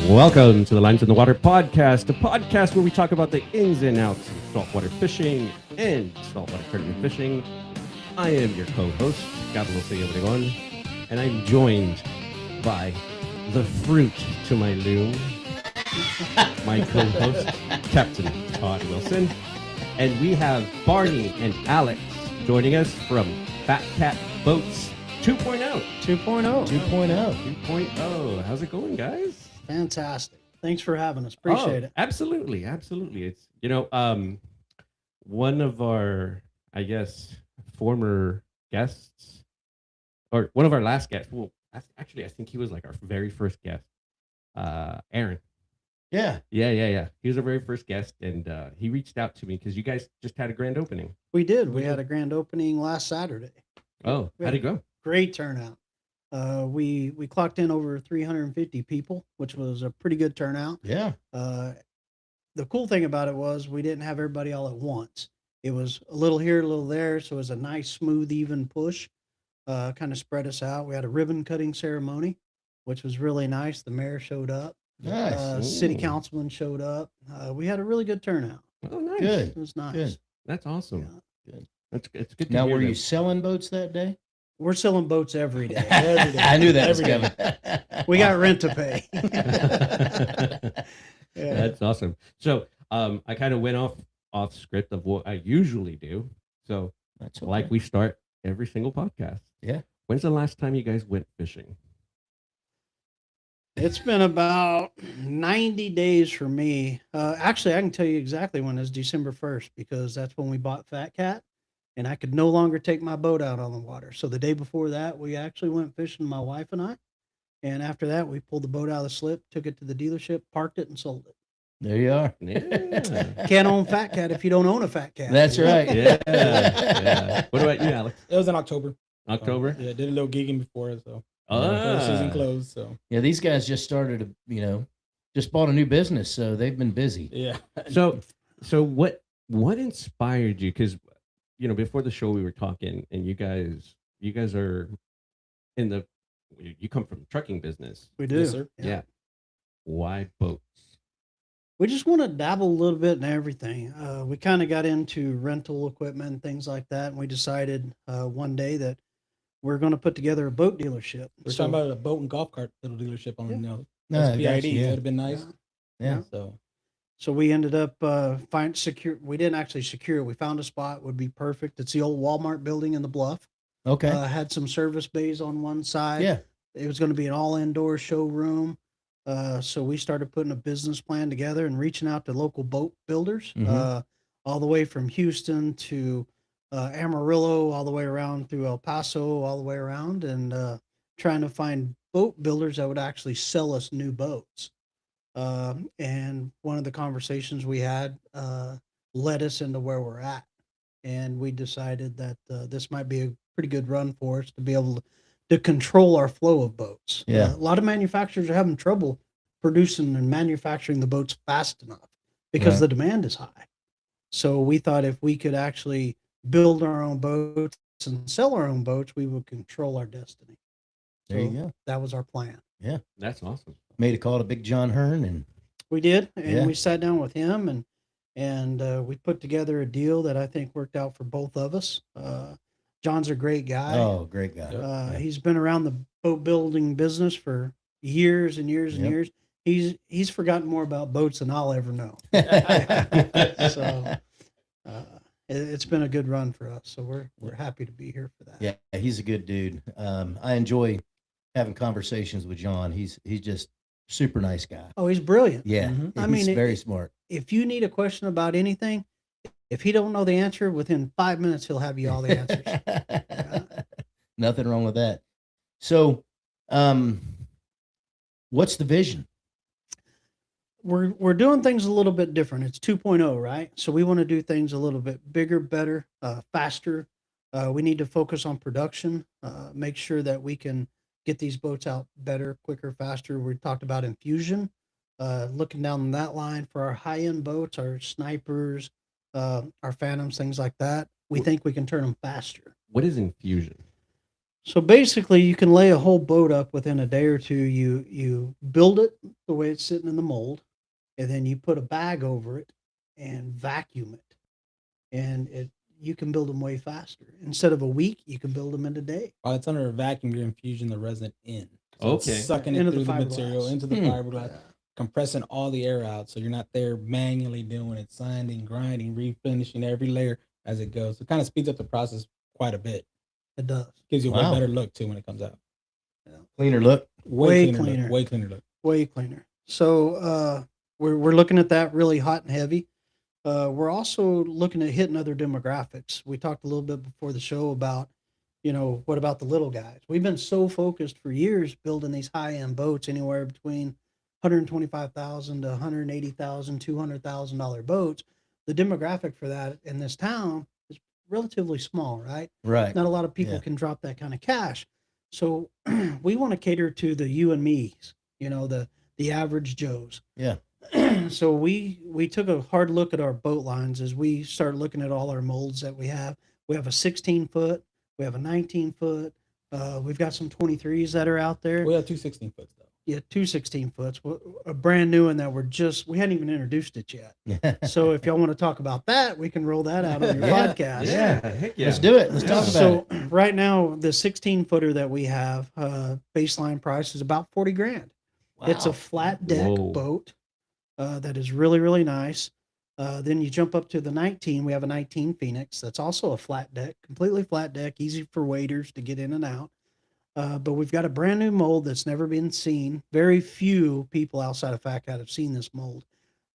Welcome to the Lines in the Water podcast, a podcast where we talk about the ins and outs of saltwater fishing and saltwater tournament fishing. I am your co-host, Carlos Obregón, and I'm joined by the fruit to my loom, my co-host, Captain Todd Wilson. And we have Barney and Alex joining us from Fat Cat Boats 2.0. 2.0. How's it going, guys? Fantastic. Thanks for having us. Appreciate it. Absolutely. It's, one of our, I guess, former guests, or one of our last guests. Well, actually, I think he was like our very first guest, Aaron. Yeah. He was our very first guest, and he reached out to me because you guys just had a grand opening. We did. We had a grand opening last Saturday. Oh, how'd it go? Great turnout. We clocked in over 350 people, which was a pretty good turnout. Yeah. The cool thing about it was we didn't have everybody all at once. It was a little here, a little there, so it was a nice, smooth, even push. Kind of spread us out. We had a ribbon cutting ceremony, which was really nice. The mayor showed up. Nice. City councilman showed up. We had a really good turnout. Oh, nice. Good. It was nice. Good. That's awesome. Yeah. Good. It's good to Now, hear were you that. selling boats that day? We're selling boats every day. Every day. I knew that was Every day. coming. We got rent to pay. Yeah. That's awesome. So I kind of went off script of what I usually do. So That's like we start every single podcast. Yeah. When's the last time you guys went fishing? It's been about 90 days for me. Actually, I can tell you exactly when. It's December 1st because that's when we bought Fat Cat, and I could no longer take my boat out on the water. So the day before that, we actually went fishing, my wife and I. And after that, we pulled the boat out of the slip, took it to the dealership, parked it, and sold it. There you are. Yeah. Can't own Fat Cat if you don't own a Fat Cat. That's right. Yeah. What about you, Alex? It was in October. October? Yeah, did a little gigging before, so Ah. before the season closed. So Yeah, these guys just started, just bought a new business, so they've been busy. yeah, So what inspired you? Because before the show we were talking, and you guys are you come from the trucking business. We do. Yes, sir. Yeah. Why boats? We just want to dabble a little bit in everything. We kind of got into rental equipment and things like that. And we decided one day that we're going to put together a boat dealership. we're So- talking about a boat and golf cart little dealership on Yeah. No, PID. gotcha, That yeah. would have been nice. Yeah. So So we ended up we didn't actually secure it. We found a spot would be perfect. It's the old Walmart building in the Bluff. Okay. Had some service bays on one side. Yeah. It was going to be an all indoor showroom. So we started putting a business plan together and reaching out to local boat builders, Mhm. all the way from Houston to Amarillo, all the way around through El Paso, all the way around, and trying to find boat builders that would actually sell us new boats. And one of the conversations we had led us into where we're at. And we decided that this might be a pretty good run for us to be able to control our flow of boats. Yeah. A lot of manufacturers are having trouble producing and manufacturing the boats fast enough because Right. the demand is high. So we thought if we could actually build our own boats and sell our own boats, we would control our destiny. There you So go. that was our plan. That's awesome. Made a call to Big John Hearn, and We did, and Yeah. we sat down with him, and we put together a deal that I think worked out for both of us. John's a great guy. oh, great guy. Yeah. He's been around the boat building business for years and years and Yep. years. He's forgotten more about boats than I'll ever know. So it's been a good run for us. So we're happy to be here for that. Yeah, he's a good dude. I enjoy having conversations with John. He's just super nice guy. Oh, he's brilliant. Yeah, Mhm. I he's mean, very smart. If you need a question about anything, if he don't know the answer, within 5 minutes he'll have you all the answers. Nothing wrong with that. So, what's the vision? We're doing things a little bit different. It's 2.0, right? So we want to do things a little bit bigger, better, faster. We need to focus on production, make sure that we can get these boats out better, quicker, faster. We talked about infusion, looking down that line for our high-end boats, our snipers, our phantoms, things like that. We think we can turn them faster. What is infusion? So basically, you can lay a whole boat up within a day or two. You build it the way it's sitting in the mold, and then you put a bag over it and vacuum it, and it you can build them way faster. Instead of a week, you can build them in a day. While it's under a vacuum, you're infusing the resin in. So it's Okay. sucking it Into the through the material, fiberglass. into the fiberglass, Yeah. compressing all the air out. So you're not there manually doing it, sanding, grinding, refinishing every layer as it goes. It kind of speeds up the process quite a bit. It does. Gives you a Wow. way better look too when it comes out. Cleaner look. Way Look, cleaner. way cleaner look. Way cleaner. So we're looking at that really hot and heavy. We're also looking at hitting other demographics. We talked a little bit before the show about, what about the little guys? We've been so focused for years building these high end boats, anywhere between 125,000 to 180,000, $200,000 boats. The demographic for that in this town is relatively small, right? Right. Not a lot of people Yeah. can drop that kind of cash. So we want to cater to the you and me's, the average Joes. Yeah. So we took a hard look at our boat lines as we started looking at all our molds that we have. We have a 16 foot, we have a 19 foot, we've got some 23s that are out there. We have two 16 foots though. Yeah, two 16 foots, a brand new one that we hadn't even introduced it yet. So if y'all want to talk about that, we can roll that out on your Yeah. podcast. Yeah, heck yeah. Let's do it. Let's Yeah. talk about So it. right now, the 16 footer that we have, baseline price is about 40 grand. It's a Wow. flat deck Whoa. boat that is really, really nice. Then you jump up to the 19. We have a 19 Phoenix that's also a flat deck, completely flat deck, easy for waders to get in and out. But we've got a brand new mold that's never been seen. Very few people outside of Fat Cat have seen this mold.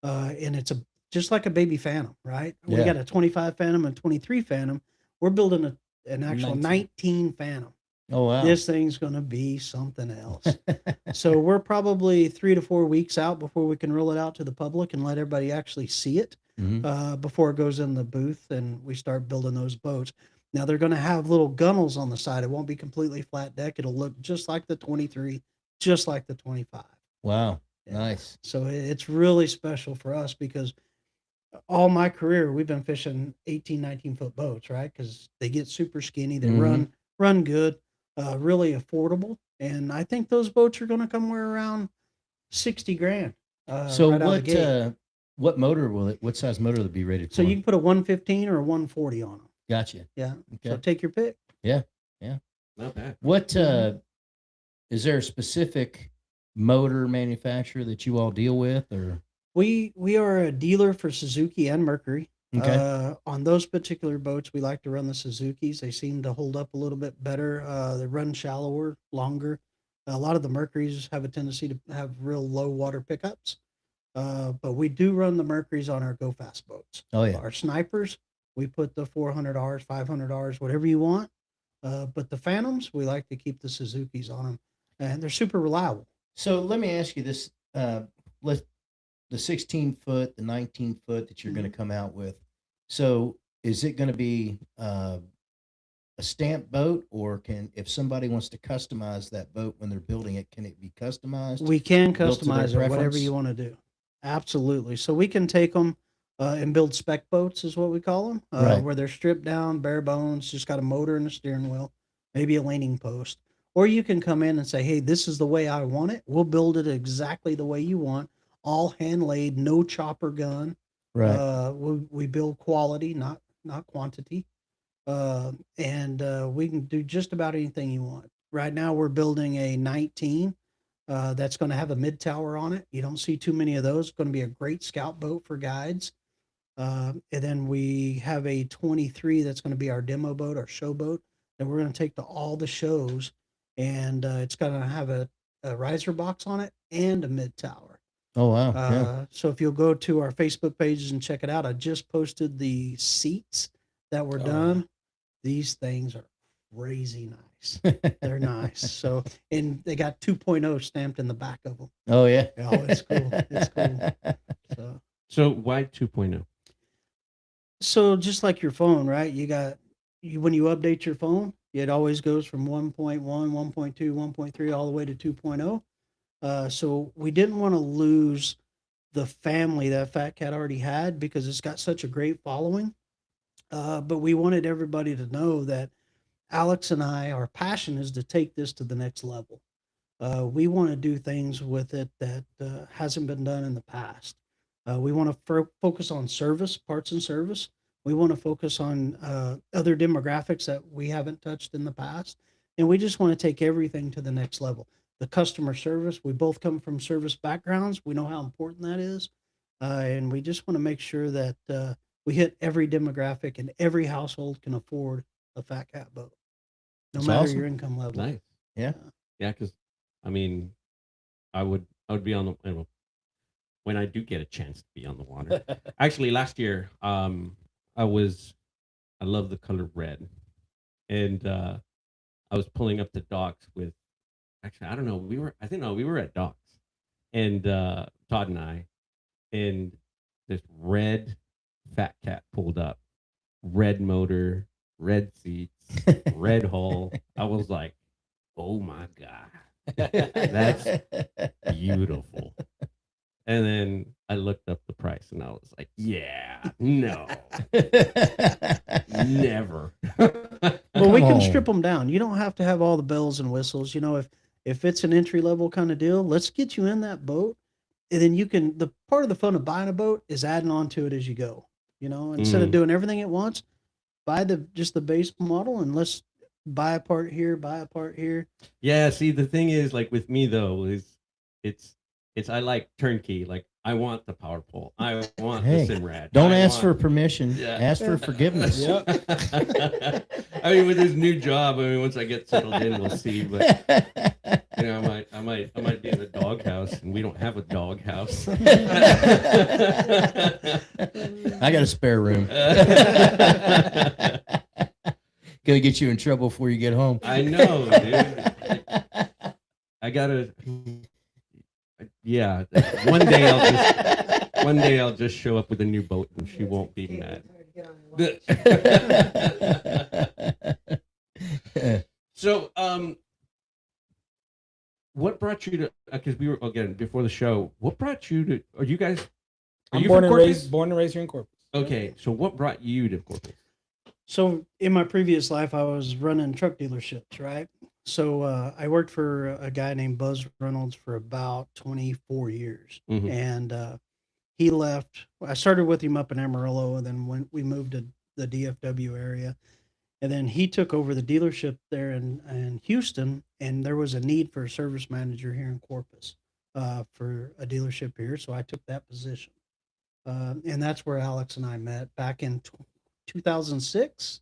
And it's just like a baby Phantom, right? We Yeah. got a 25 Phantom and 23 Phantom. We're building an actual 19 Phantom. Oh wow. This thing's going to be something else. So we're probably 3 to 4 weeks out before we can roll it out to the public and let everybody actually see it Mhm. before it goes in the booth and we start building those boats. Now they're going to have little gunnels on the side. It won't be completely flat deck. It'll look just like the 23, just like the 25. Wow. Yeah. Nice. So it's really special for us because all my career we've been fishing 18, 19 foot boats, right? Because they get super skinny, they Mhm. run good, really affordable, and I think those boats are going to come around 60 grand. So right out of the gate. what motor will it? What size motor will it be rated So for? you can put a 115 or a 140 on them. Gotcha. Yeah. So Okay. take your pick. Not bad. What is there a specific motor manufacturer that you all deal with, or We are a dealer for Suzuki and Mercury. okay? On those particular boats, we like to run the Suzukis. They seem to hold up a little bit better. They run shallower, longer. A lot of the Mercuries have a tendency to have real low water pickups. But we do run the Mercuries on our Go Fast boats. Oh yeah. Our snipers, we put the 400Rs, 500Rs, whatever you want. But the Phantoms, we like to keep the Suzukis on them, and they're super reliable. So let me ask you this: let the 16 foot, the 19 foot that you're going to come out with. So is it going to be a stamp boat, or if somebody wants to customize that boat when they're building it, can it be customized? We can built to their customize it, whatever preference? you want to do. Absolutely. So we can take them and build spec boats, is what we call them, Right. where they're stripped down, bare bones, just got a motor and a steering wheel, maybe a leaning post. Or you can come in and say, hey, this is the way I want it. We'll build it exactly the way you want, all hand laid, no chopper gun. Right. We build quality, not quantity. And we can do just about anything you want. Right now, we're building a 19 that's going to have a mid tower on it. You don't see too many of those. It's going to be a great scout boat for guides. And then we have a 23 that's going to be our demo boat, our show boat, that we're going to take to all the shows. And it's going to have a riser box on it and a mid tower. Oh wow. Yeah. So if you'll go to our Facebook pages and check it out, I just posted the seats that were Oh, done. These things are crazy nice. They're nice. So, and they got 2.0 stamped in the back of them. Oh yeah. Oh, it's cool. It's cool. So why 2.0? So just like your phone, right? When you update your phone, it always goes from 1.1, 1.2, 1.3 all the way to 2.0. So we didn't want to lose the family that Fat Cat already had because it's got such a great following. But we wanted everybody to know that Alex and I, our passion is to take this to the next level. We want to do things with it that hasn't been done in the past. We want to focus on service, parts and service. We want to focus on other demographics that we haven't touched in the past. And we just want to take everything to the next level. The customer service, we both come from service backgrounds. We know how important that is. And we just want to make sure that we hit every demographic and every household can afford a Fat Cat boat, no That's matter awesome. your income level. Nice. Yeah. Yeah, because I mean, I would be on the when I do get a chance to be on the water. Actually, last year, I love the color red, and I was pulling up the docks with. Actually, I don't know. We were at docks, and Todd and I, and this red Fat Cat pulled up, red motor, red seats, red hull. I was like, oh my god, that's beautiful. And then I looked up the price and I was like, yeah, no, never. Well, we Come can on. strip them down. You don't have to have all the bells and whistles. If it's an entry level kind of deal, let's get you in that boat, and then you can. The part of the fun of buying a boat is adding on to it as you go. Instead of doing everything at once, buy just the base model, and let's buy a part here, buy a part here. Yeah, see, the thing is, like with me though, is it's I like turnkey. Like I want the power pole. I want Hey, the Simrad. Don't I ask for want- permission. Yeah. Ask for forgiveness. Yep. I mean, with this new job, I mean, once I get settled in, we'll see. But I might be in the doghouse, and we don't have a doghouse. I got a spare room. Gonna get you in trouble before you get home. I know, dude. I gotta. Yeah, one day I'll just show up with a new boat, and she won't be mad. So, what brought you to? Because we were again before the show. What brought you to? Are you guys? Are I'm you born from and Corpus? raised here in Corpus. Okay, so what brought you to Corpus? So in my previous life, I was running truck dealerships, right? So I worked for a guy named Buzz Reynolds for about 24 years. Mhm. And he left. I started with him up in Amarillo, and then when we moved to the DFW area, and then he took over the dealership there in Houston, and there was a need for a service manager here in Corpus for a dealership here. So I took that position. And that's where Alex and I met back in 2006.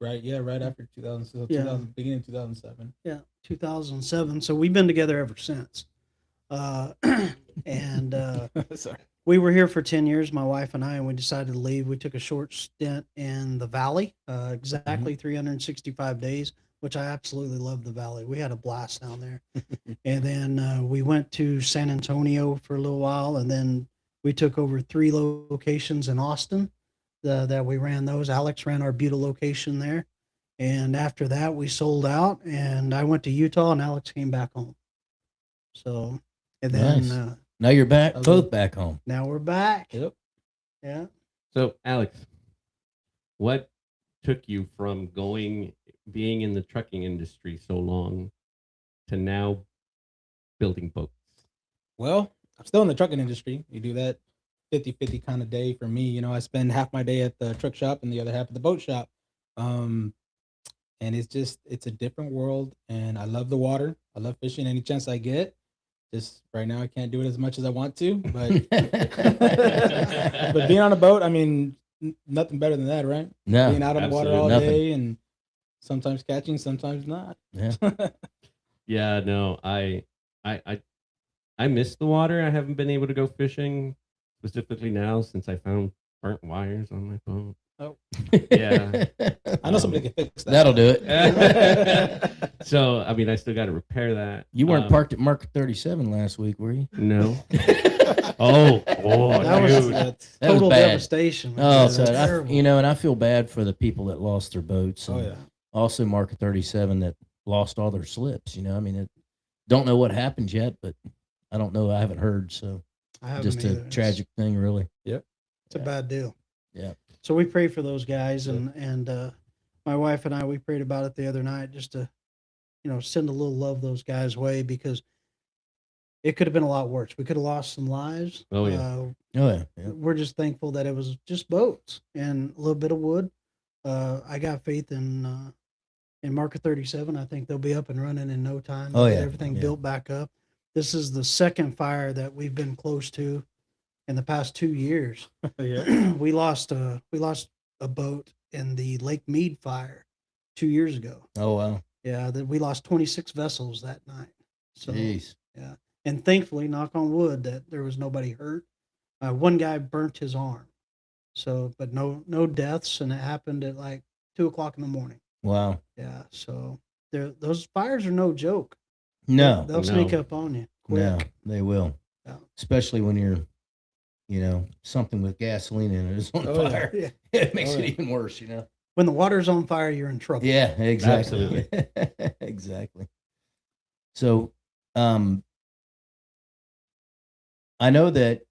Right, yeah, right after 2000, so Yeah. 2000 beginning of 2007. Yeah, 2007. So we've been together ever since. And Sorry. we were here for 10 years, my wife and I, and we decided to leave. We took a short stint in the Valley, exactly 365 days, which I absolutely love the Valley. We had a blast down there. And then we went to San Antonio for a little while, and then we took over 3 locations in Austin that we ran those. Alex ran our Buda location there. And after that, we sold out, and I went to Utah, and Alex came back home. So, and then Nice. Now you're back, Okay. both back home. now we're back. Yep. Yeah. So, Alex, what took you from being in the trucking industry so long to now building boats? Well, I'm still in the trucking industry. We do that 50-50 kind of day for me. I spend half my day at the truck shop and the other half at the boat shop. And it's a different world, and I love the water. I love fishing any chance I get. Just right now, I can't do it as much as I want to, but but being on a boat, I mean, nothing better than that, right? No. Being out on the water absolutely all nothing. day, and sometimes catching, sometimes not. Yeah. Yeah, no, I miss the water. I haven't been able to go fishing specifically now since I found burnt wires on my boat. Oh, Yeah. I know somebody can fix that. That'll do it. So, I mean, I still got to repair that. You weren't parked at Market 37 last week, were you? No. Oh, That was- dude. That was Total bad. devastation. Oh, That's so terrible. and I feel bad for the people that lost their boats. Oh and yeah. Also, Market 37 that lost all their slips. I mean, don't know what happened yet, but I don't know. I haven't heard. So I haven't just either. a tragic thing, really. It's a bad deal. Yeah. So we pray for those guys, and my wife and I, we prayed about it the other night just to, send a little love those guys' way, because it could have been a lot worse. We could have lost some lives. Oh, yeah. Oh yeah. We're just thankful that it was just boats and a little bit of wood. I got faith in Market 37. I think they'll be up and running in no time. Oh, Get yeah, everything yeah. built back up. This is the second fire that we've been close to in the past 2 years. Yeah. we lost a boat in the Lake Mead fire 2 years ago. Oh wow. Yeah, we lost 26 vessels that night. So Jeez. yeah, and thankfully, knock on wood, that there was nobody hurt. One guy burnt his arm, so but no deaths, and it happened at like 2 o'clock in the morning. Wow. Yeah, so those fires are no joke. No. They'll sneak No. up on you quick. No, they will. Yeah. Especially when you're, something with gasoline in it is on Oh, yeah. fire. Yeah. It makes Oh, it yeah. even worse, When the water's on fire, you're in trouble. Yeah, exactly. Absolutely. Exactly. So, I know that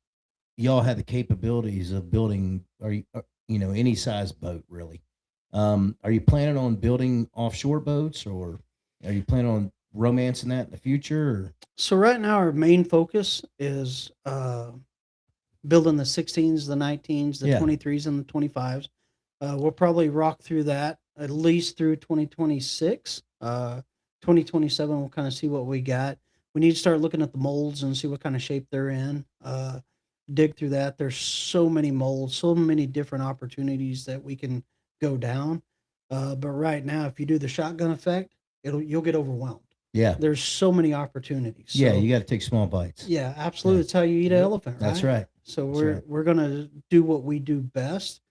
y'all have the capabilities of building, any size boat, really. Are you planning on building offshore boats, or are you planning on romancing that in the future? Or? So right now, our main focus is building the 16s, the 19s, the Yeah. 23s, and the 25s. We'll probably rock through that at least through 2026. 2027, we'll kind of see what we got. We need to start looking at the molds and see what kind of shape they're in. Dig through that. There's so many molds, so many different opportunities that we can go down. But right now, if you do the shotgun effect, you'll get overwhelmed. Yeah. There's so many opportunities. Yeah, So- you got to take small bites. yeah, absolutely. Yeah. It's how you eat an Yep. elephant, right? That's right. So That's we're right. we're gonna do what we do best,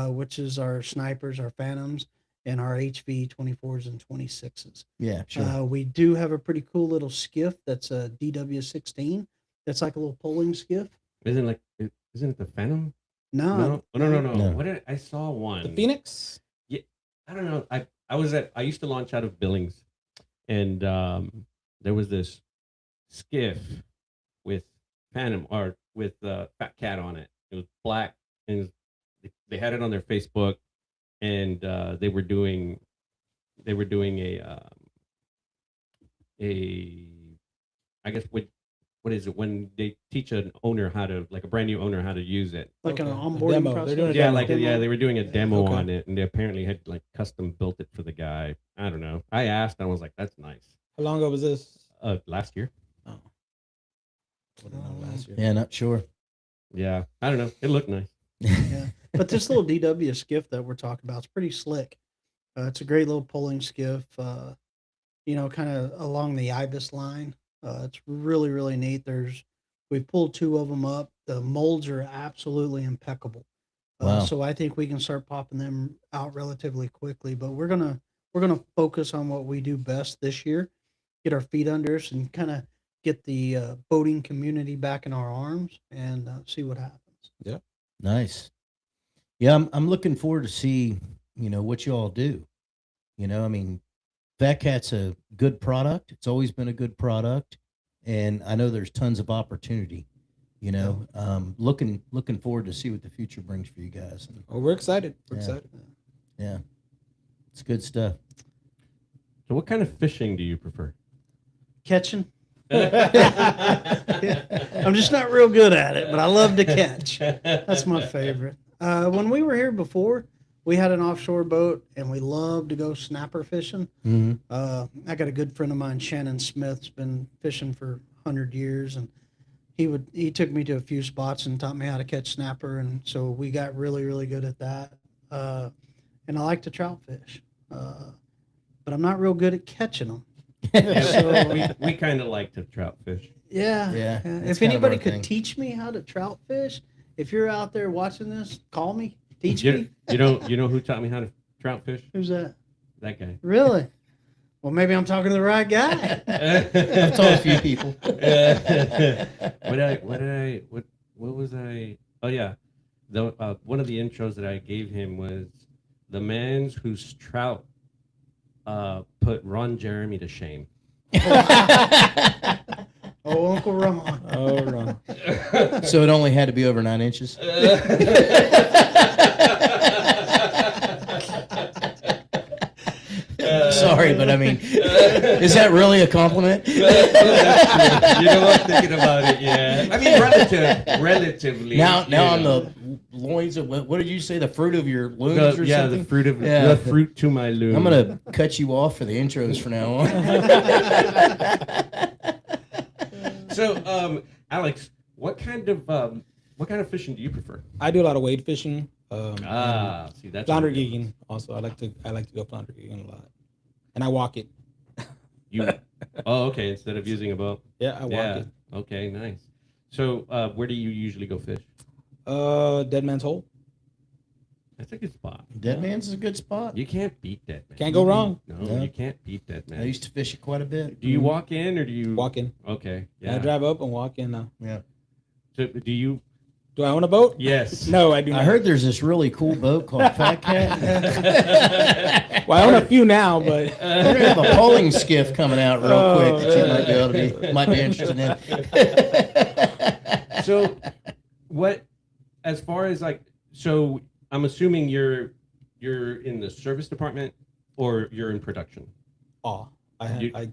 which is our snipers, our phantoms, and our HV 24s and 26s. Yeah, sure. We do have a pretty cool little skiff that's a DW16. That's like a little polling skiff. Isn't it the Phantom? No, No. No. What I saw one. The Phoenix. I don't know. I used to launch out of Billings, and there was this skiff with Phantom or with Fat Cat on it. It was black, and they had it on their Facebook, and they were doing a I guess what is it when they teach an owner how to, like a brand new owner, how to use it. like an Okay. A onboarding demo. process. They're doing a Yeah, demo. like they were doing a demo Okay. on it, and they apparently had like custom built it for the guy. I don't know. I asked, and I was like, "That's nice." How long ago was this? Last year. Oh, would've known last year. Yeah, not sure. Yeah, I don't know. It looked nice. Yeah, but this little DW skiff that we're talking about is pretty slick. It's a great little polling skiff. Kind of along the Ibis line. It's really, really neat. We've pulled two of them up. The molds are absolutely impeccable. Wow. So I think we can start popping them out relatively quickly. But we're gonna focus on what we do best this year. Get our feet under us and kind of get the boating community back in our arms and see what happens. Nice. Yeah, I'm looking forward to see, what you all do. I mean, Fat Cat's a good product. It's always been a good product. And I know there's tons of opportunity, looking forward to see what the future brings for you guys. Oh, we're excited. We're Yeah. excited. Yeah, it's good stuff. So, what kind of fishing do you prefer? Catching. I'm just not real good at it, but I love to catch. That's my favorite. When we were here before, we had an offshore boat, and we loved to go snapper fishing. Mm-hmm. I got a good friend of mine, Shannon Smith, has been fishing for 100 years, and he took me to a few spots and taught me how to catch snapper, and so we got really, really good at that. And I like to trout fish, but I'm not real good at catching them. Yeah, we kind of like to trout fish. Yeah. Yeah, yeah. that's If kind of anybody our could thing. teach me how to trout fish, if you're out there watching this, call me. Teach You, me. you know who taught me how to trout fish? Who's that? That guy. Really? Well, maybe I'm talking to the right guy. I've told a few people. What was I? Oh yeah, one of the intros that I gave him was the man whose trout put Ron Jeremy to shame. Oh, Uncle Ron. Oh, wrong. So it only had to be over 9 inches. Sorry, but I mean, is that really a compliment? That's true. You know what? Thinking about it, yeah. I mean, relatively. Now you on know. the loins of what did you say? The fruit of your loins or Yeah, something? the fruit of Yeah. the fruit to my loom. I'm gonna cut you off for the intros from now on. So, Alex, what kind of fishing do you prefer? I do a lot of wade fishing. And See, that's flounder what it is. gigging. Also, I like to go flounder gigging a lot, and I walk it. You. Oh, okay. Instead of using a boat. Yeah, I walk Yeah. it. Okay. Nice. So, where do you usually go fish? Dead Man's Hole. That's a good spot. Dead Man's is a good spot. You can't beat that, man. Can't go wrong. No, Yeah. you can't beat that, man. I used to fish it quite a bit. Do you walk in or do you Walk in. Okay. Yeah. Yeah. I drive up and walk in. Yeah. So, do you? Do I own a boat? Yes. No, I do not. I heard there's this really cool boat called Fat Cat. Well, I own a few now, but We're gonna have a polling skiff coming out real Oh, quick that you might be able to might be interested in. So, what? As far as like, so I'm assuming you're in the service department or you're in production. I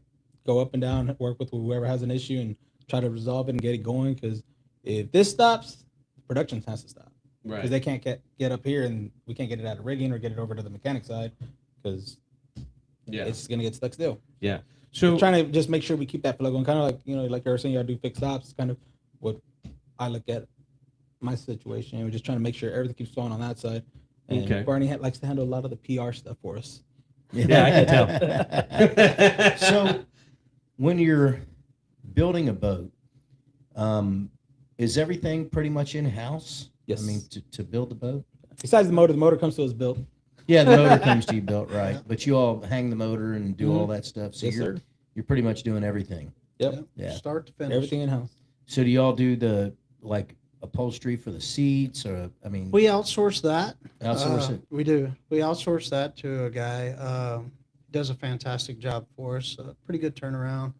go up and down, work with whoever has an issue, and try to resolve it and get it going. Because if this stops, production has to stop. Because they can't get up here, and we can't get it out of rigging or get it over to the mechanic side, because Yeah. it's gonna get stuck still. Yeah. So Trying to just make sure we keep that flow going. Kind of like like you were saying, I do fixed ops. Kind of what I look at my situation. We're just trying to make sure everything keeps flowing on that side. And Okay. Barney likes to handle a lot of the PR stuff for us. Yeah, I can tell. So, when you're building a boat, is everything pretty much in house? Yes. I mean, to build the boat. Besides the motor comes to us built. Yeah, the motor comes to you built, right? But you all hang the motor and do all that stuff. So Yes, you're sir. you're pretty much doing everything. Yep. Yeah. Start to finish. Everything in house. So do y'all do the like upholstery for the seats, or I mean, We outsource that. outsource it? We do. We outsource that to a guy. Does a fantastic job for us. Pretty good turnaround.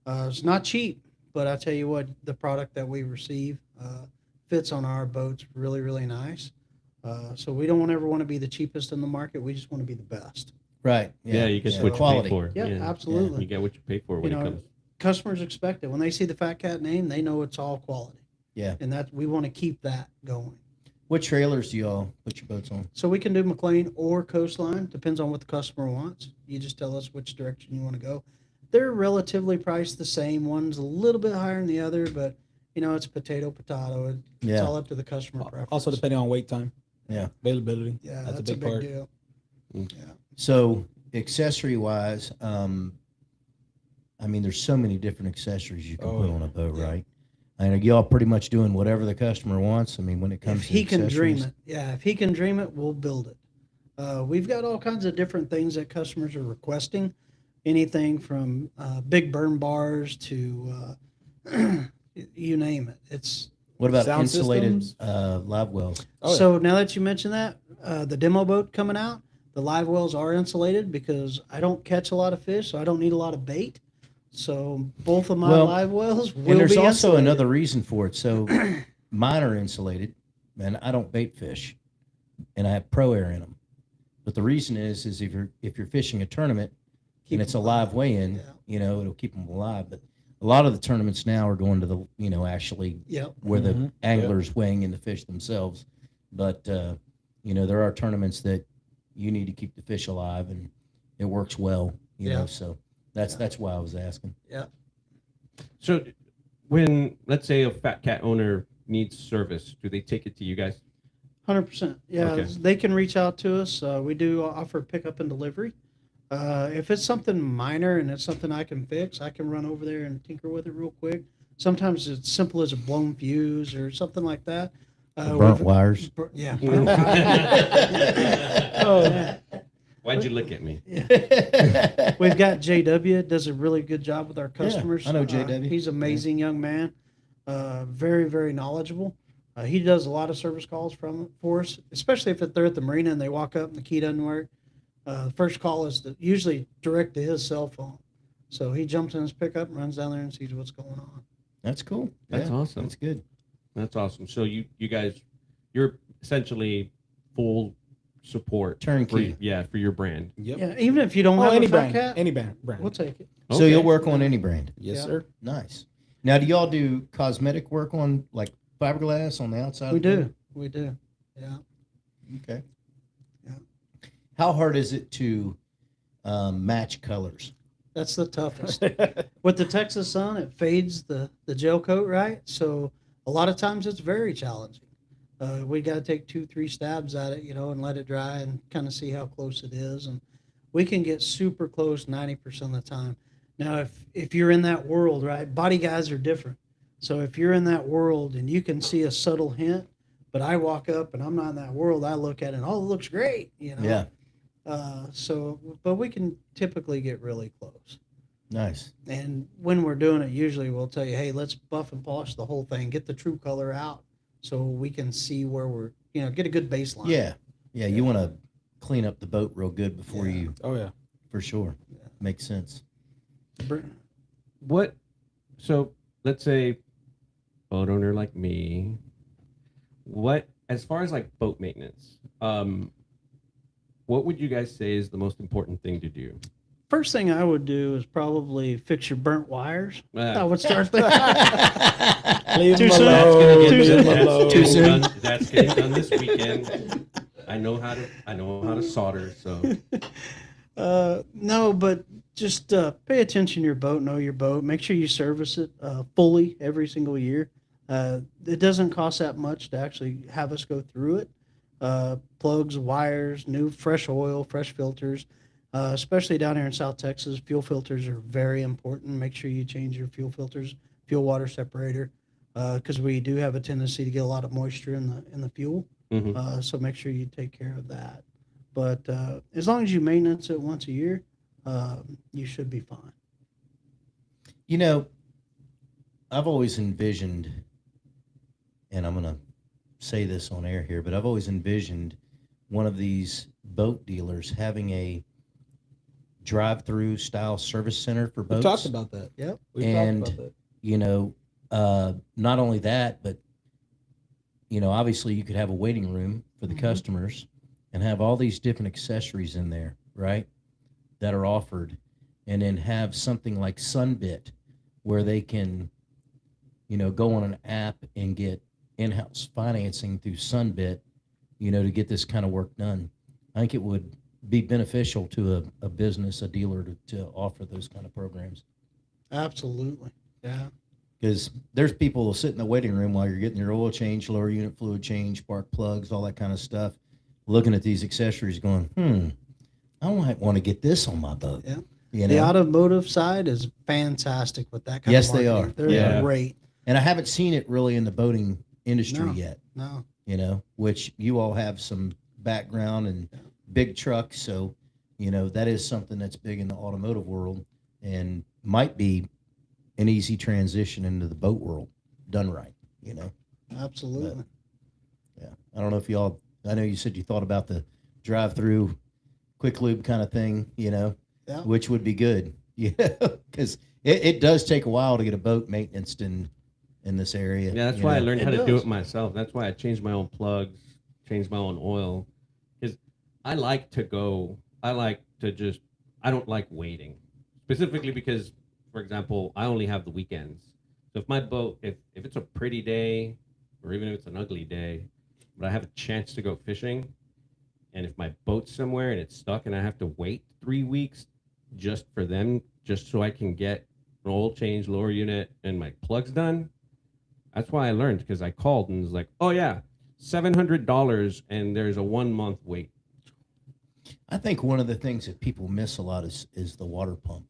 It's not cheap, but I tell you what, the product that we receive fits on our boats really, really nice. So we don't ever want to be the cheapest in the market. We just want to be the best. Right. Yeah, you get yeah. what you Quality. pay for. Yeah, absolutely. You get what you pay for when You it know, comes. Customers expect it. When they see the Fat Cat name, they know it's all quality. Yeah. And that we want to keep that going. What trailers do y'all put your boats on? So we can do McLean or Coastline, depends on what the customer wants. You just tell us which direction you want to go. They're relatively priced the same. One's a little bit higher than the other, but it's potato. It's Yeah. all up to the customer preference. Also depending on wait time. Yeah. Availability. Yeah, That's that's a a big big part. deal. Mm. Yeah. So accessory wise, I mean, there's so many different accessories you can Oh, put yeah. on a boat, right? And y'all pretty much doing whatever the customer wants. I mean, when it comes If to he can dream accessories. it, if he can dream it, we'll build it. We've got all kinds of different things that customers are requesting. Anything from big burn bars to you name it. It's What about Sound insulated systems? live wells? Oh, yeah. so now that you mention that, the demo boat coming out, the live wells are insulated because I don't catch a lot of fish, so I don't need a lot of bait. So both of my Well, live wells will And there's be also insulated. another reason for it. So mine are insulated, and I don't bait fish, and I have pro air in them. But the reason is if you're fishing a tournament Keep and it's a them live alive. weigh-in, Yeah. it'll keep them alive. But a lot of the tournaments now are going to the actually Yep. where the Mhm. anglers weighing in the fish themselves. But there are tournaments that you need to keep the fish alive, and it works well. Yeah. So that's why I was asking. So, when let's say a Fat Cat owner needs service, do they take it to you guys? 100%. Yeah, Okay. they can reach out to us. We do offer pickup and delivery. If it's something minor and it's something I can fix, I can run over there and tinker with it real quick. Sometimes it's simple as a blown fuse or something like that. Burnt wires. Yeah. Oh, Yeah. Why'd you look at me? We've got JW, does a really good job with our customers. I know JW. He's an amazing young man, very, very knowledgeable. He does a lot of service calls for us, especially if they're at the marina and they walk up and the key doesn't work. The first call is usually direct to his cell phone. So he jumps in his pickup, runs down there and sees what's going on. That's cool. That's awesome. That's good. That's awesome. So you guys, you're essentially full support. Turnkey. For your brand. Yep. Yeah, even if you don't Oh, have any a fat brand. cat, Any brand. we'll take it. So Okay. you'll work on any brand. Yes, Yeah. sir. Nice. Now, do y'all do cosmetic work on like fiberglass on the outside? We of the do. We do. Yeah. boat? Okay. Yeah. How hard is it to match colors? That's the toughest. With the Texas sun, it fades the gel coat, right? So a lot of times it's very challenging. We got to take 2-3 stabs at it, and let it dry and kind of see how close it is. And we can get super close 90% of the time. Now, if you're in that world, right, body guys are different. So if you're in that world and you can see a subtle hint, but I walk up and I'm not in that world, I look at it and, oh, it looks great, Yeah. But we can typically get really close. Nice. And when we're doing it, usually we'll tell you, hey, let's buff and polish the whole thing, get the true color out so we can see where we're, get a good baseline. Yeah. Yeah. You want to clean up the boat real good before Yeah. you, Oh, yeah. for sure. Yeah. Makes sense. So let's say boat owner like me, as far as like boat maintenance, what would you guys say is the most important thing to do? First thing I would do is probably fix your burnt wires. I Uh, would start there. Leave Too them soon. alone. Too Leave soon. them alone. Too soon. That's getting done this weekend. I know how to solder. So No, but just pay attention to your boat, know your boat. Make sure you service it fully every single year. It doesn't cost that much to actually have us go through it. Plugs, wires, new fresh oil, fresh filters, especially down here in South Texas. Fuel filters are very important. Make sure you change your fuel filters, fuel water separator, because we do have a tendency to get a lot of moisture in the fuel. mhm. So make sure you take care of that. But as long as you maintenance it once a year, you should be fine. I've always envisioned, and I'm going to say this on air here, but I've always envisioned one of these boat dealers having a drive-through style service center for We boats. talked about that. Yep. We And- talked about that. Not only that, but obviously you could have a waiting room for the Mhm. customers and have all these different accessories in there, right? That are offered, and then have something like Sunbit where they can, go on an app and get in-house financing through Sunbit, to get this kind of work done. I think it would be beneficial to a business, a dealer to offer those kind of programs. Absolutely. Yeah. Because there's people who sit in the waiting room while you're getting your oil change, lower unit fluid change, spark plugs, all that kind of stuff, looking at these accessories going, I might want to get this on my boat. Yeah. The automotive side is fantastic with that kind Yes, of they marketing. are. They're Yeah. great. And I haven't seen it really in the boating industry No. yet, No. which you all have some background and Yeah. big trucks. So, that is something that's big in the automotive world and might be an easy transition into the boat world done right, Absolutely. Yeah. I don't know if I know you said you thought about the drive through quick lube kind of thing, Yeah. which would be good. Yeah. Because it does take a while to get a boat maintenance in this area. Yeah, that's why I learned It how to do does. it myself. That's why I changed my own plugs, changed my own oil. Because I like to just, I don't like waiting. Specifically because, for example, I only have the weekends. So if my boat, if it's a pretty day, or even if it's an ugly day, but I have a chance to go fishing, and if my boat's somewhere and it's stuck and I have to wait 3 weeks just for them, just so I can get an oil change, lower unit, and my plugs done, that's why I learned, because I called and was like, oh yeah, $700 and there's a 1 month wait. I think one of the things that people miss a lot is the water pump.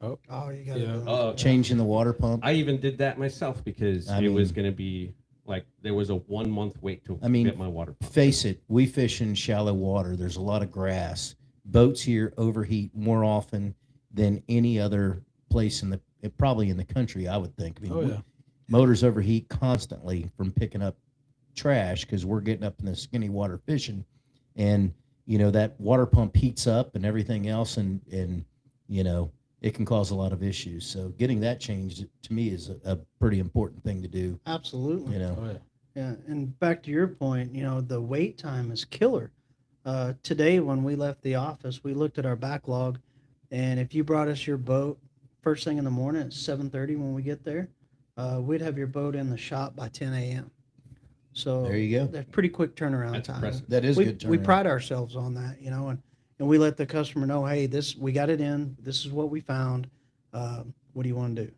Oh, you got Yeah. to. Changing the water pump. I even did that myself because I it was mean- going to be like there was a 1 month wait to I mean, get my water pump. Face it, we fish in shallow water. There's a lot of grass. Boats here overheat more often than any other place probably in the country, I would think. I mean, Oh, yeah. motors overheat constantly from picking up trash because we're getting up in the skinny water fishing, and that water pump heats up and everything else, and it can cause a lot of issues. So getting that changed to me is a pretty important thing to do. Absolutely. Oh, yeah. Yeah. And back to your point, the wait time is killer. Today, when we left the office, we looked at our backlog, and if you brought us your boat first thing in the morning at 7:30 when we get there, we'd have your boat in the shop by 10 a.m. So There you go. that's pretty quick turnaround That's time. impressive. That is we, good. we turnaround. pride ourselves on that, and we let the customer know, hey, this we got it in. This is what we found. What do you want to do?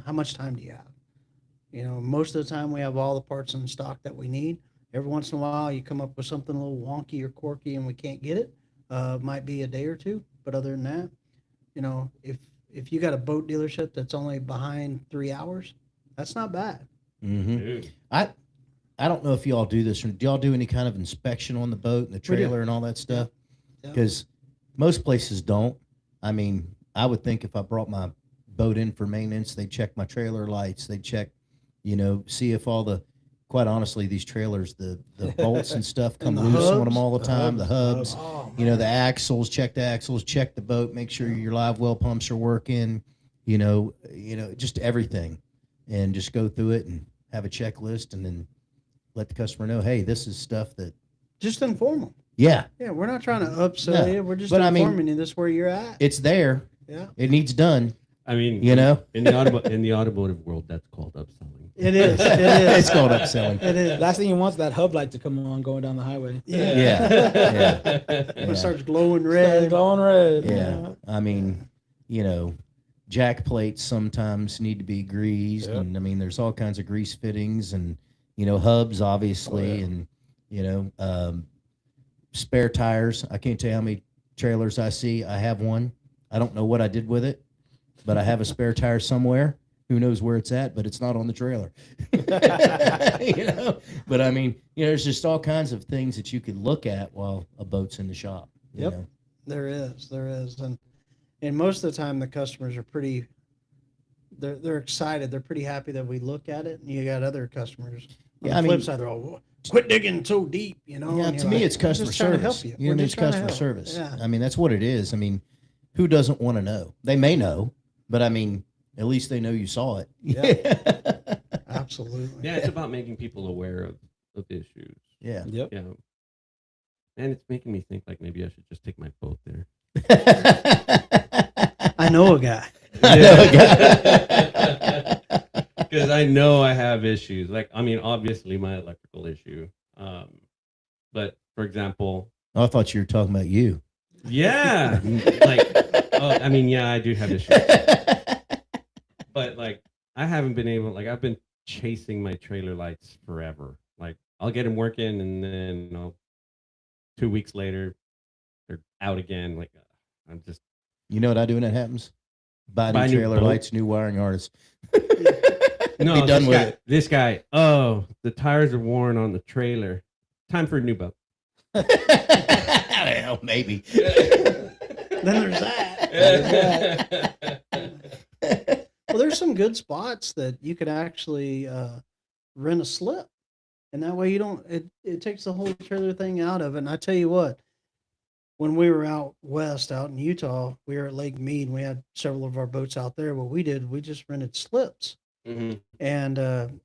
How much time do you have? Most of the time we have all the parts in stock that we need. Every once in a while, you come up with something a little wonky or quirky, and we can't get it. Might be a day or two, but other than that, if you got a boat dealership that's only behind 3 hours, that's not bad. Mm-hmm. Dude. I don't know if y'all do this, or do y'all do any kind of inspection on the boat and the We do. trailer and all that stuff? Yeah. Because most places don't. I mean, I would think if I brought my boat in for maintenance, they'd check my trailer lights, they'd check, see if all the, quite honestly, these trailers, the bolts and stuff come And the loose on hubs, them all the time. The hubs, Oh, the axles, check the boat, make sure your live well pumps are working, just everything, and just go through it and have a checklist, and then let the customer know, hey, this is stuff that, just inform them. yeah, Yeah, we're not trying to upsell No, you. We're just but I mean- informing you this is where you're at. it's there, Yeah, it needs done, I mean, you know. in the automotive world, that's called upselling. it is. It is. It's called upselling. It is. Last thing you want is that hub light to come on going down the highway. Yeah. When Yeah. it starts glowing Starts red. glowing red. Yeah, I mean, jack plates sometimes need to be greased, Yep. and I mean, there's all kinds of grease fittings, and hubs, obviously, Oh, yeah. and spare tires. I can't tell you how many trailers I see. I have one. I don't know what I did with it, but I have a spare tire somewhere. Who knows where it's at? But it's not on the trailer. But I mean, there's just all kinds of things that you could look at while a boat's in the shop. you Yep. know? There is, and most of the time the customers are pretty. They're excited. They're pretty happy that we look at it. And you got other customers. On Yeah, the I flip mean- side, they're all, quit digging so deep, Yeah, and to you're me, like, it's customer "We're just trying to service. help you. You know, We're what I mean, just it's trying to customer help." service. Yeah. I mean, that's what it is. I mean, who doesn't want to know? They may know, but I mean, at least they know you saw it. Yeah. Absolutely. Yeah, it's about making people aware of issues. Yeah. Yep. Yeah. And it's making me think like maybe I should just take my boat there. I know a guy. I know a guy. Because I know I have issues. Like, I mean, obviously my electrical issue. But for example, I thought you were talking about you. yeah, I mean, yeah, I do have issues. But like, I haven't been able, like, I've been chasing my trailer lights forever. Like, I'll get them working, and then 2 weeks later, they're out again. Like, I'm just You know what I do when that happens? Buy Buy new new trailer boat. lights, new wiring harness. no. Be done this with guy, it. This guy. Oh, the tires are worn on the trailer. Time for a new boat. Well, maybe. Then there's that. Well, there's some good spots that you could actually rent a slip, and that way you don't. It takes the whole trailer thing out of it. And I tell you what, when we were out west, out in Utah, we were at Lake Mead. And we had several of our boats out there. What we did, we just rented slips, Mhm. and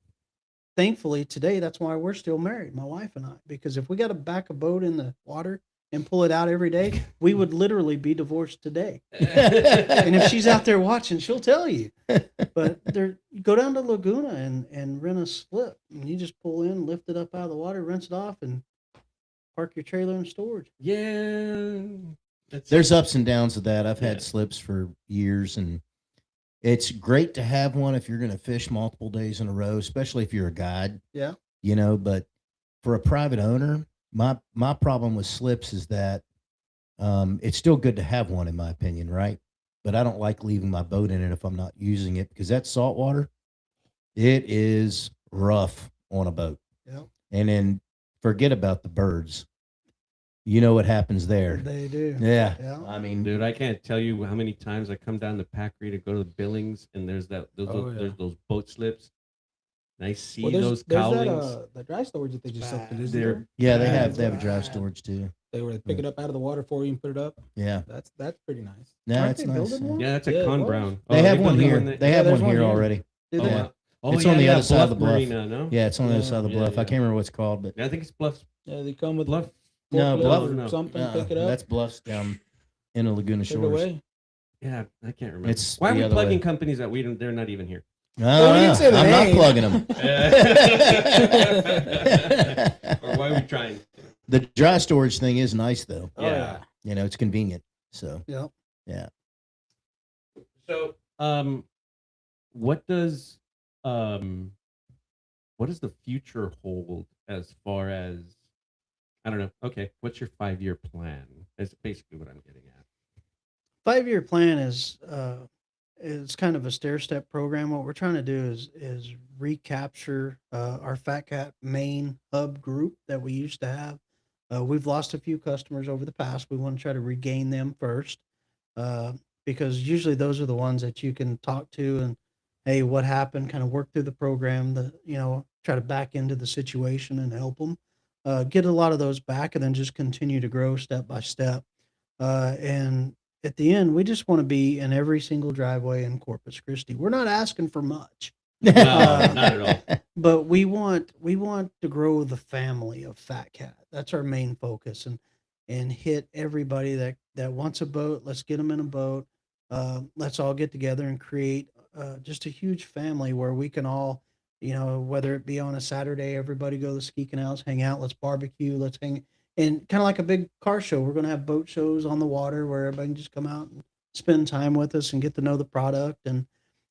thankfully today, that's why we're still married, my wife and I. Because if we got to back a boat in the water and pull it out every day, we would literally be divorced today. And if she's out there watching, she'll tell you. But go down to Laguna and rent a slip. And you just pull in, lift it up out of the water, rinse it off, and park your trailer in storage. Yeah. There's ups and downs of that. I've Yeah. had slips for years, and it's great to have one if you're going to fish multiple days in a row, especially if you're a guide. Yeah. But for a private owner, my problem with slips is that it's still good to have one, in my opinion, right? But I don't like leaving my boat in it if I'm not using it, because that salt water, it is rough on a boat. Yeah. And then forget about the birds. You know what happens there. They do. Yeah. Yeah. I mean, Dude, I can't tell you how many times I come down to Packery to go to the Billings, and there's Oh, yeah. there's those boat slips. And I see Well, those there's cowlings. that dry storage that they just Bad. opened. Isn't They're- there? yeah, they Yeah, have a dry bad. storage too. They were to pick it up out of the water for you and put it up. Yeah. That's pretty nice. No, Aren't it's they nice. building yeah. one? Yeah, that's a Yeah, it Con was. Brown. They Oh, have one built here. there? They have there's one one here here. already. Do Oh, they? wow. Oh, It's on the yeah, other side of the bluff. Marina, no? Yeah, it's on the other side of the Yeah, bluff. I yeah. can't remember what it's called, but I think it's Bluff. Yeah, they come with Bluff. No, forklift Bluff. or no. something, pick it up, That's Bluffs down in the Laguna put it Shores. away. Yeah, I can't remember. It's Why are the we other plugging way. companies that we don't? They're not even here. Well, we didn't say the I'm not name. plugging them. Or why are we trying? The dry storage thing is nice though. Oh, Yeah. yeah. It's convenient. So Yep. So, what does the future hold as far as, I don't know. Okay, what's your 5-year plan? That's basically what I'm getting at. 5-year plan is kind of a stair step program. What we're trying to do is recapture our Fat Cat main hub group that we used to have. We've lost a few customers over the past. We want to try to regain them first, because usually those are the ones that you can talk to and, hey, what happened? Kind of work through the program. Try to back into the situation and help them get a lot of those back, and then just continue to grow step by step. And at the end, we just want to be in every single driveway in Corpus Christi. We're not asking for much, No, not at all. but we want to grow the family of Fat Cat. That's our main focus, and hit everybody that wants a boat. Let's get them in a boat. Let's all get together and create just a huge family where we can all, whether it be on a Saturday, everybody go to the ski canals, hang out, let's barbecue, let's hang, and kind of like a big car show. We're going to have boat shows on the water where everybody can just come out and spend time with us and get to know the product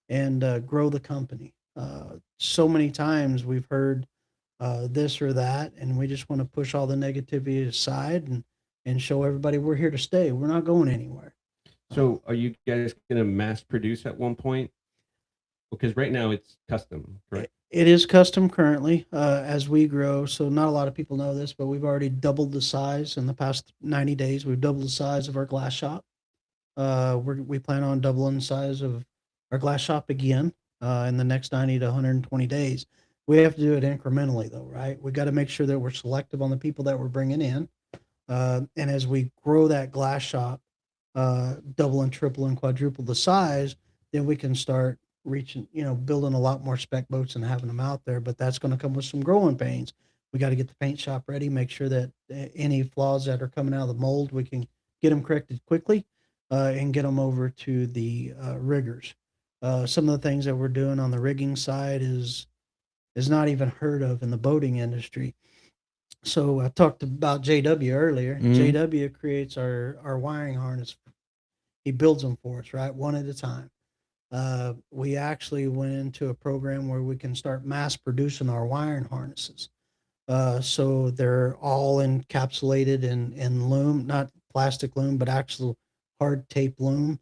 and grow the company. So many times we've heard this or that, and we just want to push all the negativity aside and show everybody we're here to stay. We're not going anywhere. So, are you guys going to mass produce at one point? Because right now it's custom, correct? It is custom currently as we grow. So not a lot of people know this, but we've already doubled the size in the past 90 days. We've doubled the size of our glass shop. We plan on doubling the size of our glass shop again in the next 90 to 120 days. We have to do it incrementally though, right? We got to make sure that we're selective on the people that we're bringing in. And as we grow that glass shop, double and triple and quadruple the size, then we can start reaching, building a lot more spec boats and having them out there. But that's going to come with some growing pains. We got to get the paint shop ready, make sure that any flaws that are coming out of the mold, we can get them corrected quickly and get them over to the riggers. Some of the things that we're doing on the rigging side is not even heard of in the boating industry. So I talked about JW earlier. Mhm. JW creates our wiring harness. He builds them for us, right? One at a time. We actually went into a program where we can start mass producing our wiring harnesses. So they're all encapsulated in loom, not plastic loom, but actual hard tape loom.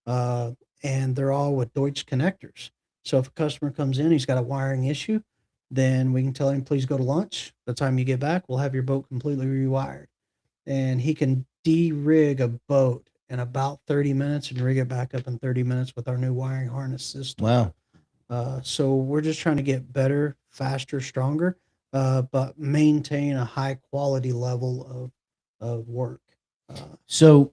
And they're all with Deutsch connectors. So if a customer comes in, he's got a wiring issue, then we can tell him, please go to lunch. By the time you get back, we'll have your boat completely rewired. And he can de-rig a boat in about 30 minutes and rig it back up in 30 minutes with our new wiring harness system. Wow. So we're just trying to get better, faster, stronger, but maintain a high quality level of work. So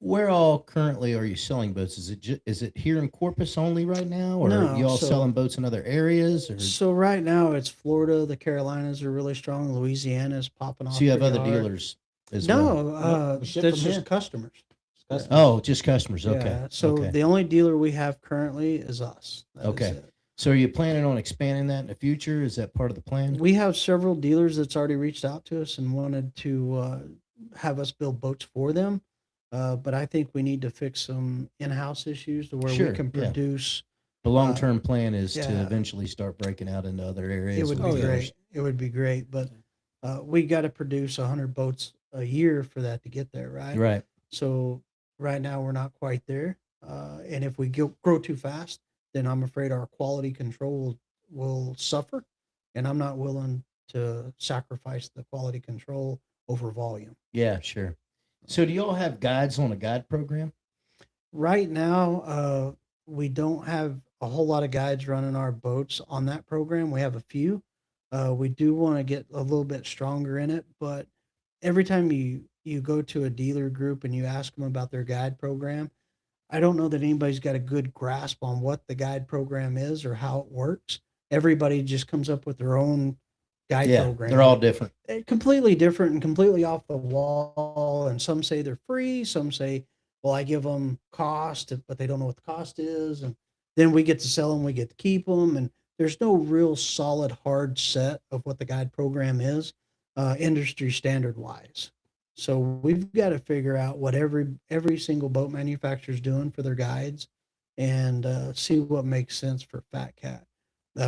where all currently are you selling boats? Is it here in Corpus only right now, or No, are you all so- selling boats in other areas? Or So right now it's Florida, the Carolinas are really strong, Louisiana is popping off. so you have pretty other hard. dealers as well? No, we ship that's from just here. customers. Customers. Oh, just customers. Okay. Yeah, so okay. the only dealer we have currently is us. That is Okay. it. So are you planning on expanding that in the future? Is that part of the plan? We have several dealers that's already reached out to us and wanted to have us build boats for them. But I think we need to fix some in-house issues to where Sure, we can yeah. produce. The long-term plan is to yeah. eventually start breaking out into other areas. It would with be dealers. great. It would be great, but we got to produce 100 boats a year for that to get there, right? Right. So right now we're not quite there, and if we grow too fast, then I'm afraid our quality control will suffer, and I'm not willing to sacrifice the quality control over volume. Yeah, sure. So do you all have guides on a guide program? Right now, we don't have a whole lot of guides running our boats on that program. We have a few. We do want to get a little bit stronger in it, but every time you go to a dealer group and you ask them about their guide program, I don't know that anybody's got a good grasp on what the guide program is or how it works. Everybody just comes up with their own guide Yeah, program. they're all different. Completely different and completely off the wall. And some say they're free. Some say, well, I give them cost, but they don't know what the cost is. And then we get to sell them, we get to keep them. And there's no real solid, hard set of what the guide program is, industry standard wise. So we've got to figure out what every single boat manufacturer is doing for their guides, and see what makes sense for Fat Cat.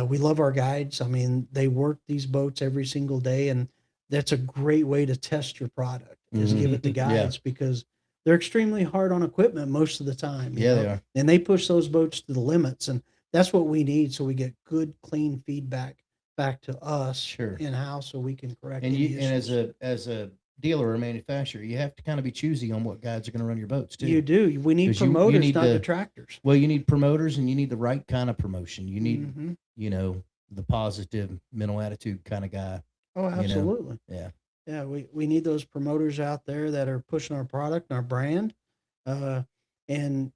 We love our guides. I mean, they work these boats every single day, and that's a great way to test your product is give it to Yeah. guides because they're extremely hard on equipment most of the time. Yeah, they are. And they push those boats to the limits, and that's what we need. So we get good, clean feedback back to us Sure. in house, so we can correct. And any you, and issues. as a dealer or manufacturer, you have to kind of be choosy on what guides are going to run your boats too. You do. We need 'Cause you promoters, need not to- detractors. Well, you need promoters and you need the right kind of promotion. You need, Mhm. you know, the positive mental attitude kind of guy. Oh, absolutely. Yeah. Yeah, we need those promoters out there that are pushing our product and our brand. And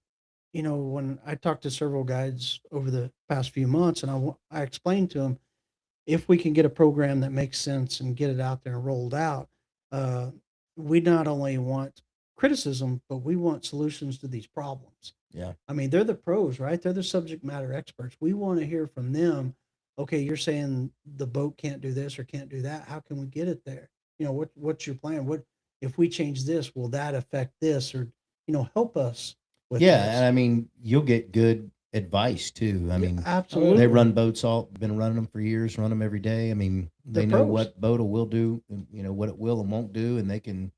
when I talked to several guides over the past few months, and I explained to them if we can get a program that makes sense and get it out there and rolled out, uh, we not only want criticism, but we want solutions to these problems. Yeah. I mean, they're the pros, right? They're the subject matter experts. We want to hear from them. Okay, you're saying the boat can't do this or can't do that. How can we get it there? What's your plan? What if we change this? Will that affect this or help us with Yeah. this? And I mean, you'll get good advice too. I mean, Absolutely. they run boats been running them for years, run them every day. I mean, they They're know pros. what boat will do, and what it will and won't do, and they can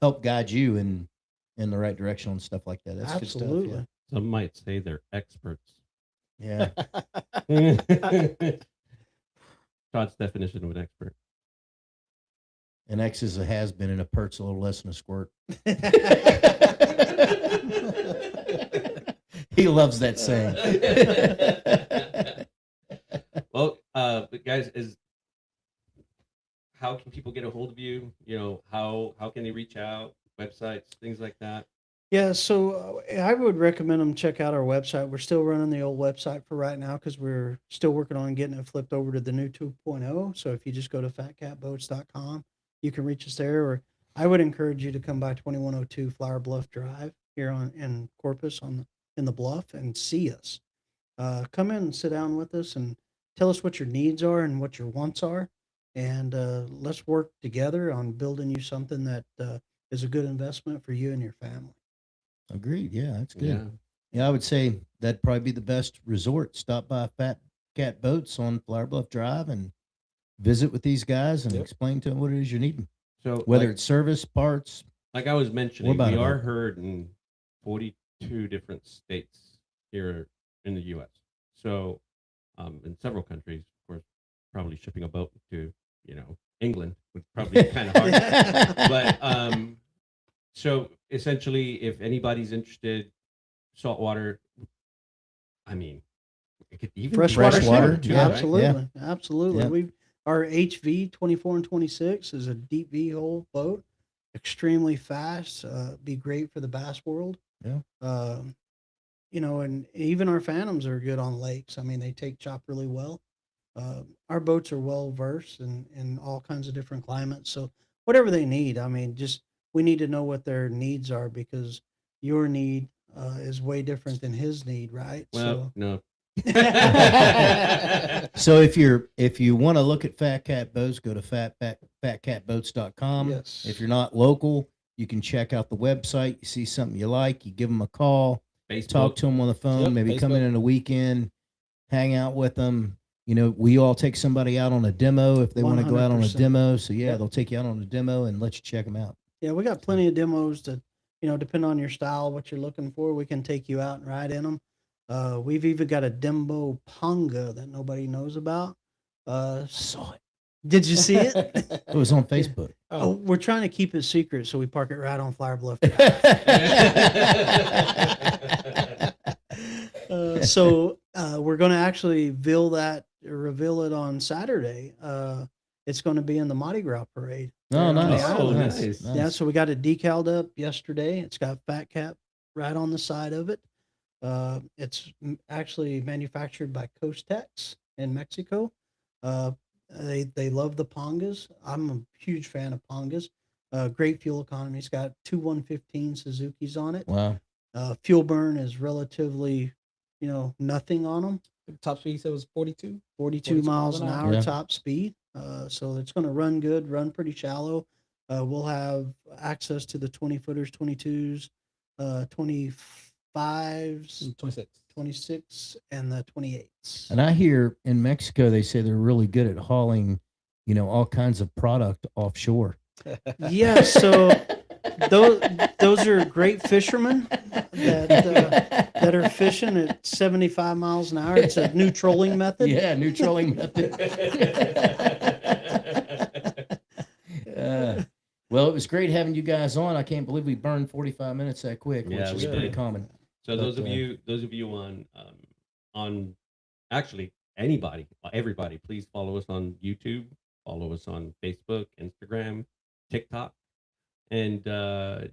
help guide you in the right direction on stuff like that. That's Absolutely. good stuff. Some might say they're experts. Yeah. Yeah. Todd's definition of an expert. An X is a has been and a pert's a little less than a squirt. He loves that saying. Well, but guys, how can people get a hold of you? How can they reach out? Websites, things like that. Yeah, so I would recommend them check out our website. We're still running the old website for right now because we're still working on getting it flipped over to the new 2.0. So if you just go to fatcatboats.com, you can reach us there. Or I would encourage you to come by 2102 Flower Bluff Drive here in Corpus in the Bluff and see us. Come in and sit down with us and tell us what your needs are and what your wants are, and let's work together on building you something that is a good investment for you and your family. Agreed. Yeah, that's good. Yeah. Yeah, I would say that'd probably be the best resort. Stop by Fat Cat Boats on Flower Bluff Drive and visit with these guys and Yep. explain to them what it is you're needing, So whether like, it's service, parts. like I was mentioning, about we it, are Bob? heard in 42 different states here in the U.S. So, in several countries, of course, probably shipping a boat to England would probably be kind of hard. But so essentially, if anybody's interested, saltwater. I mean, it could even be Freshwater, Freshwater, too. yeah, Absolutely, absolutely. Yeah. Our HV 24 and 26 is a deep V hull boat, extremely fast. Be great for the bass world. Yeah. And even our Phantoms are good on lakes. I mean, they take chop really well. Our boats are well versed in all kinds of different climates. So whatever they need, I mean, we need to know what their needs are because your need is way different than his need, right? Well, no. So if you want to look at Fat Cat Boats, go to fatcatboats.com. Yes. If you're not local, you can check out the website. You see something you like, you give them a call, Facebook. talk to them on the phone, Yep, maybe come Facebook. in on a weekend, hang out with them. We all take somebody out on a demo if they want to go out on a 100%. demo. So yeah, Yep. they'll take you out on a demo and let you check them out. Yeah, we got plenty of demos to, depend on your style, what you're looking for. We can take you out and ride in them. We've even got a Dembo Ponga that nobody knows about. I saw it. Did you see it? It was on Facebook. Oh, we're trying to keep it secret, so we park it right on Flower Bluff. So we're going to actually reveal it on Saturday. It's going to be in the Mardi Gras parade. Oh, there on the nice. Oh, island. nice. Yeah, so we got it decaled up yesterday. It's got Fat Cat right on the side of it. It's actually manufactured by Costex in Mexico. They love the Pongas. I'm a huge fan of Pongas. Great fuel economy. It's got two 115 Suzuki's on it. Wow. Fuel burn is relatively, nothing on them. Top speed said was 42. 42 miles an hour Yeah. top speed. So it's going to run good, run pretty shallow. We'll have access to the 20 footers, 22s, 25s, 26. 26, and the 28s. And I hear in Mexico they say they're really good at hauling, all kinds of product offshore. Yeah, so those are great fishermen that are fishing at 75 miles an hour. It's a new trolling method. Yeah, new trolling method. Well, it was great having you guys on. I can't believe we burned 45 minutes that quick, Yeah, which is we pretty did. common. So But, those of you on actually everybody, please follow us on YouTube, follow us on Facebook, Instagram, TikTok, and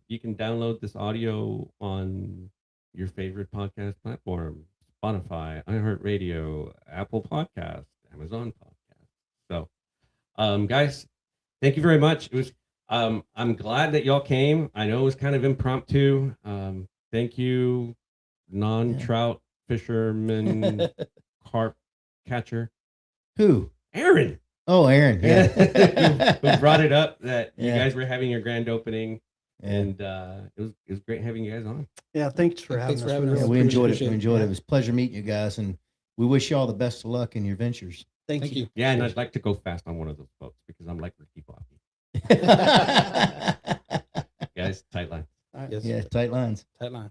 you can download this audio on your favorite podcast platform: Spotify, iHeartRadio, Apple Podcast, Amazon Podcast. So, guys, thank you very much. It was I'm glad that y'all came. I know it was kind of impromptu. Thank you, non-trout fisherman, carp catcher, Who? Aaron. Oh, Aaron. Yeah. Who brought it up that you Yeah. guys were having your grand opening, And and it was great having you guys on. Yeah, thanks for Thanks having for us. having really us. we enjoyed it. appreciate We it. enjoyed it. Yeah. It was a pleasure meeting you guys, and we wish you all the best of luck in your ventures. Thank you. Yeah, and I'd like to go fast on one of those boats because I'm like Ricky Bobby. Guys, tight line. All right. Yes. Yeah, tight lines. Tight line.